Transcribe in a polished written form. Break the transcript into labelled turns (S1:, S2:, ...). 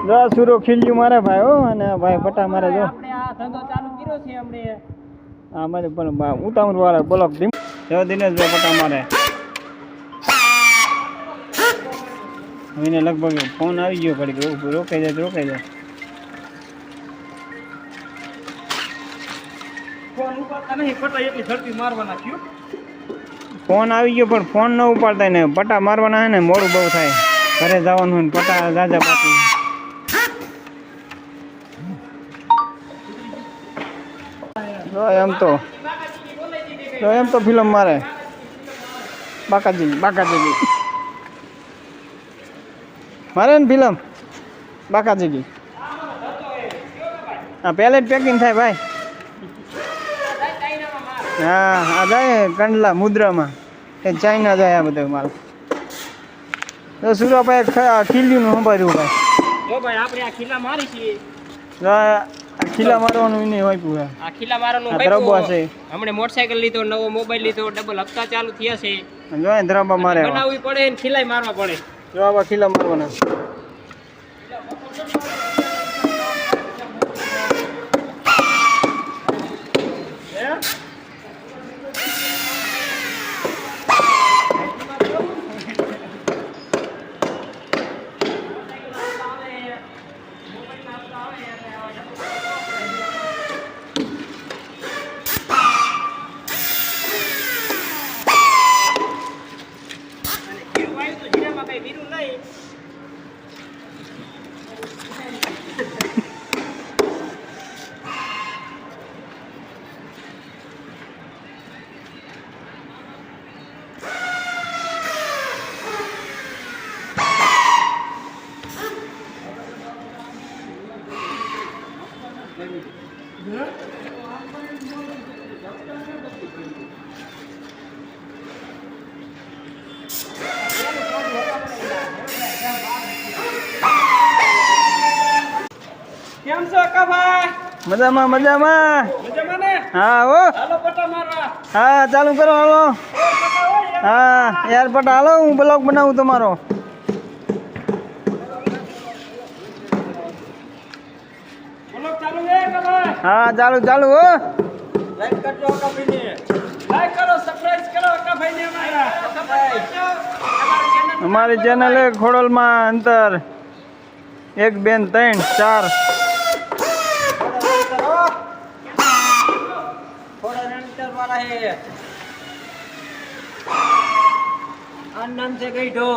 S1: જો સુરો ખીલ્યું મારે ભાઈ હો અને ભાઈ પટા મારે જો
S2: આપણે આ ધંધો ચાલુ કર્યો છે આપણે
S1: આ મારે પણ ઉતાવળ વાળા બ્લોક ધીમ જો દિનેશભાઈ પટા મારે એને લગભગ ફોન આવી ગયો ઘડી રોકાઈ જાય
S2: ફોન ઉપાડતા નહીં પટા એટલી ઝડપી મારવાના થયું
S1: ફોન આવી ગયો પણ ફોન ન ઉપાડતા ને પટા મારવાના હે ને મોડું બહુ થાય ઘરે જવાનું હોય ને પટા જાજા પાછી એમ તો ફિલ્મ મારે બાકાજી મારે ને ફિલ્મ બાકાજી હા પહેલે જ પેકિંગ થાય ભાઈ હા આ જાય કંડલા મુદ્રામાં એ ચાઇના જાય આ બધો માલ તો સુરાભાઈ ખીલ્યું સંભાળ્યું ભાઈ
S2: જો ભાઈ આપણે આ ખીલા મારી છીએ
S1: ખીલા મારવાનું નહીં હોય પૂરા
S2: આ ખીલા મારવાનું
S1: ધ્રબા છે
S2: હમણે મોટરસાઇકલ લીધો નવો મોબાઈલ લીધો ડબલ હપ્તા ચાલુ થયા છે
S1: જો ધ્રબા મારે
S2: બનાવવી પડે ને ખીલાય મારવા પડે
S1: જો આવા ખીલા મારવાના
S2: કેમ છો અકાભાઈ
S1: મજામાં
S2: મજામાં ને
S1: હા હો
S2: હાલો પટા મારવા
S1: હા ચાલુ કરો હાલો હા યાર પટા હાલો હું બ્લોગ બનાવું તમારો હા ચાલુ હો
S2: લાઈક કરજો અકાભાઈને લાઈક કરો સબસ્ક્રાઇબ કરો અકાભાઈને
S1: અમારી ચેનલ ખોડલમાં અંતર 1 2 3 4
S2: આ નામ છે ગઈઢો